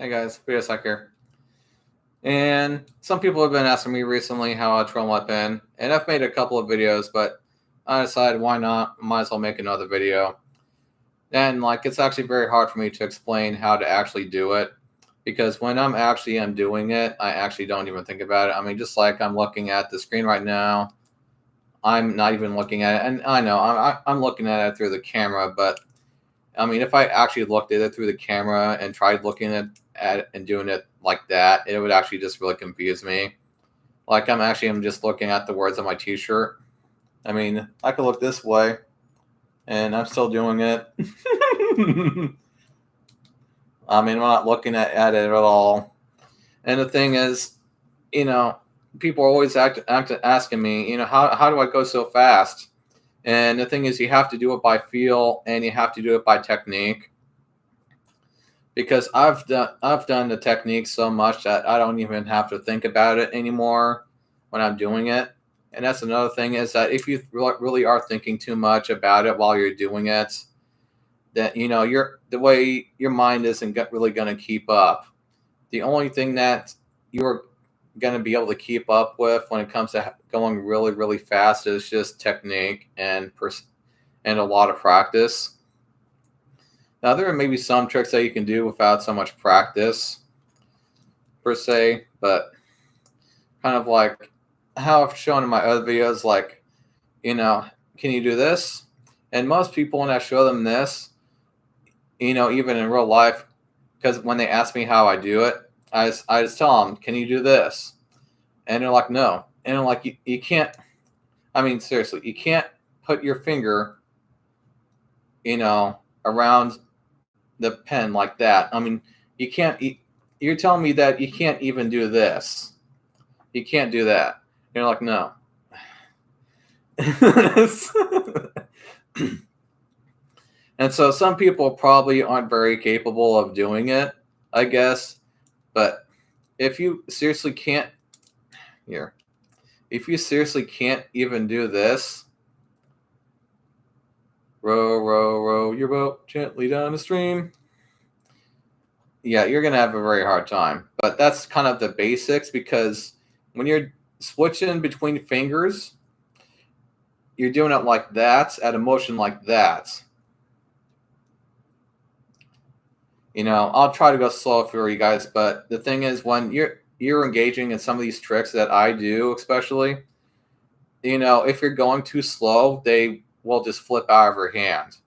Hey guys, Video Sec here. And some people have been asking me recently how I twirl my pen, and I've made a couple of videos, but I decided why not? Might as well make another video. And it's actually very hard for me to explain how to actually do it because when I'm doing it, I actually don't even think about it. I mean, just like I'm looking at the screen right now, I'm not even looking at it, and I know I'm looking at it through the camera, but I mean, if I actually looked at it through the camera and tried looking at it and doing it like that, it would actually just really confuse me. I'm just looking at the words on my T-shirt. I mean, I could look this way, and I'm still doing it. I mean, I'm not looking at it at all. And the thing is, you know, people are always asking me, how do I go so fast? And the thing is, you have to do it by feel, and you have to do it by technique. Because I've done the technique so much that I don't even have to think about it anymore when I'm doing it. And that's another thing is that if you really are thinking too much about it while you're doing it, that the way your mind isn't really going to keep up. The only thing that you're going to be able to keep up with when it comes to going really really fast is just technique and a lot of practice. Now, there may be some tricks that you can do without so much practice, per se, but kind of like how I've shown in my other videos, can you do this? And most people, when I show them this, even in real life, because when they ask me how I do it, I just tell them, can you do this? And they're like, no. And I'm like, you can't, I mean, seriously, you can't put your finger, around the pen like that. I mean, you can't. You're telling me that you can't even do this. You can't do that. You're like, no. And so some people probably aren't very capable of doing it, I guess. But if you seriously can't, if you seriously can't even do this, row, row, row your boat gently down the stream. Yeah, you're going to have a very hard time. But that's kind of the basics, because when you're switching between fingers, you're doing it like that, at a motion like that. I'll try to go slow for you guys, but the thing is, when you're engaging in some of these tricks that I do, especially, if you're going too slow, they will just flip out of your hand,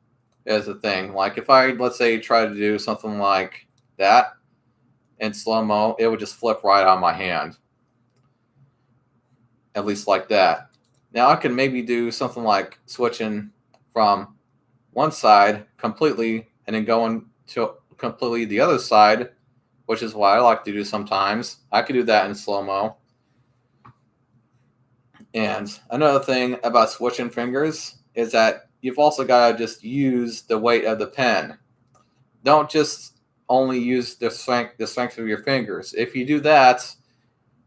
is the thing. Like if I, let's say, try to do something like that in slow-mo, it would just flip right out of my hand. At least like that. Now I can maybe do something like switching from one side completely and then going to completely the other side, which is what I like to do sometimes. I could do that in slow-mo. And another thing about switching fingers is that you've also got to just use the weight of the pen. Don't just only use the strength of your fingers. If you do that,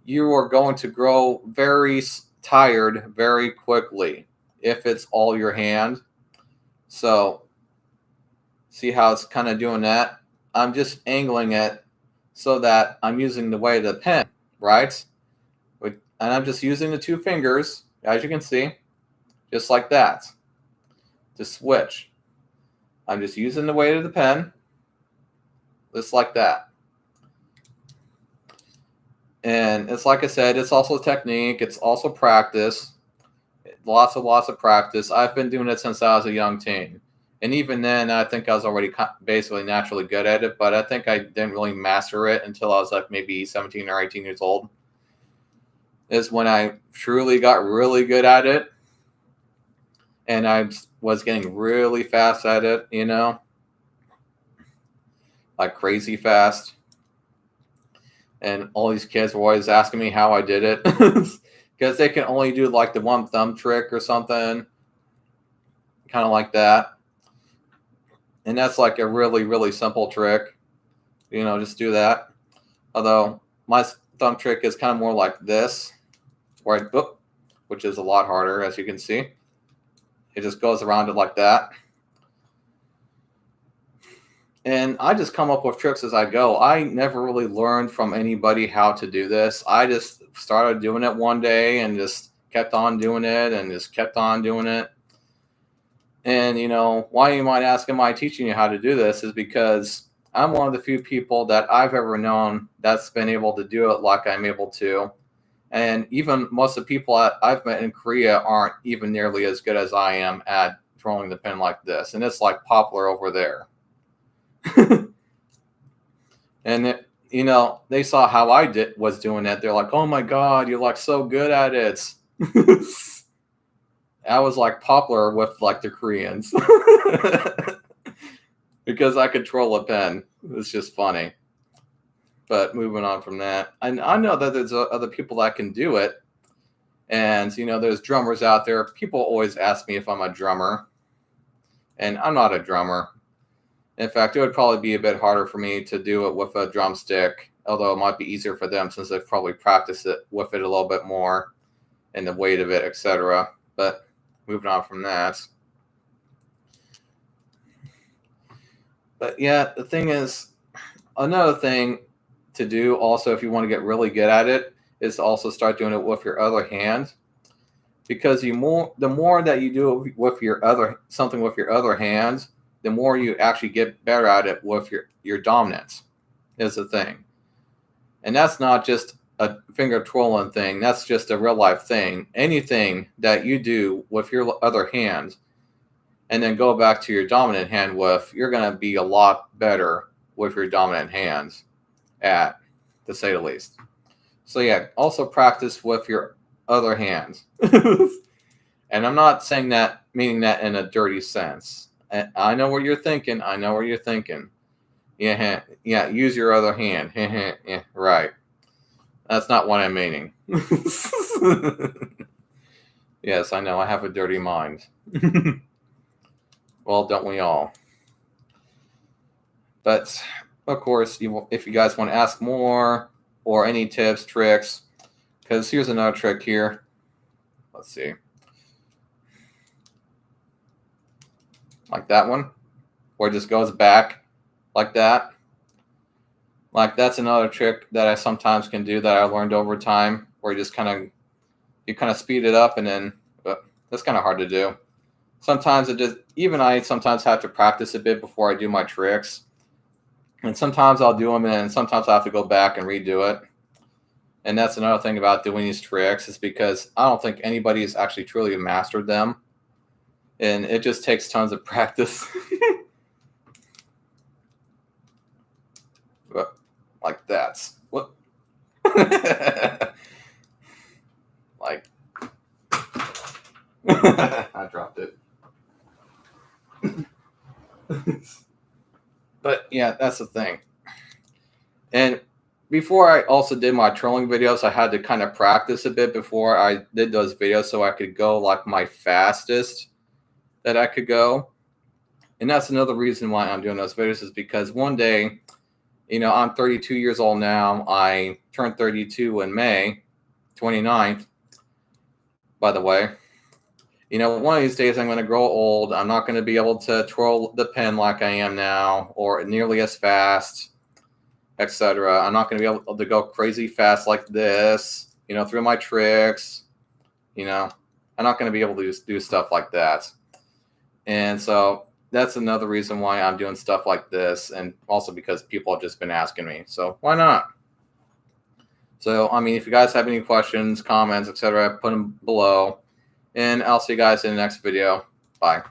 you are going to grow very tired very quickly if it's all your hand. So see how it's kind of doing that? I'm just angling it so that I'm using the weight of the pen, right? And I'm just using the two fingers, as you can see, just like that, to switch. I'm just using the weight of the pen, just like that. And it's like I said, it's also technique. It's also practice. Lots of practice. I've been doing it since I was a young teen. And even then, I think I was already basically naturally good at it. But I think I didn't really master it until I was like maybe 17 or 18 years old. Is when I truly got really good at it. And I was getting really fast at it, like crazy fast. And all these kids were always asking me how I did it, because they can only do like the one thumb trick or something, kind of like that. And that's like a really, really simple trick, just do that. Although my thumb trick is kind of more like this, where which is a lot harder, as you can see. It just goes around it like that. And I just come up with tricks as I go. I never really learned from anybody how to do this. I just started doing it one day and just kept on doing it and just kept on doing it. And, why you might ask, am I teaching you how to do this? Is because I'm one of the few people that I've ever known that's been able to do it like I'm able to. And even most of the people I've met in Korea aren't even nearly as good as I am at twirling the pin like this. And it's like popular over there. And they saw how I was doing it. They're like, "Oh my God, you're like so good at it." I was like popular with like the Koreans because I could twirl a pen. It's just funny. But moving on from that, I know that there's other people that can do it, and there's drummers out there. People always ask me if I'm a drummer, and I'm not a drummer. In fact, it would probably be a bit harder for me to do it with a drumstick, although it might be easier for them since they've probably practiced it with it a little bit more and the weight of it, etc. But moving on from that. But yeah, the thing is, another thing to do also if you want to get really good at it is to also start doing it with your other hand. Because the more that you do it with something with your other hand, the more you actually get better at it with your dominant is the thing. And that's not just a finger twirling thing. That's just a real life thing. Anything that you do with your other hand and then go back to your dominant hand with, you're going to be a lot better with your dominant hands at, to say the least. So yeah, also practice with your other hands. And I'm not saying that, meaning that in a dirty sense. I know what you're thinking. I know what you're thinking. Yeah, use your other hand. Yeah, right. That's not what I'm meaning. Yes, I know. I have a dirty mind. Well, don't we all? But, of course, if you guys want to ask more or any tips, tricks, because here's another trick here. Let's see. Like that one, where it just goes back like that. Like that's another trick that I sometimes can do that I learned over time, where you just kind of speed it up, and then that's kind of hard to do. Sometimes I sometimes have to practice a bit before I do my tricks, and sometimes I'll do them, and sometimes I have to go back and redo it. And that's another thing about doing these tricks is because I don't think anybody has actually truly mastered them. And it just takes tons of practice. Like that. What? Like. I dropped it. But yeah, that's the thing. And before I also did my trolling videos, I had to kind of practice a bit before I did those videos so I could go like my fastest that I could go. And that's another reason why I'm doing those videos is because one day, I'm 32 years old now. I turned 32 in May 29th, by the way. One of these days I'm going to grow old. I'm not going to be able to twirl the pen like I am now or nearly as fast, etc. I'm not going to be able to go crazy fast like this, through my tricks. I'm not going to be able to do stuff like that. And so that's another reason why I'm doing stuff like this, and also because people have just been asking me. So why not? So, if you guys have any questions, comments, etc., put them below. And I'll see you guys in the next video. Bye.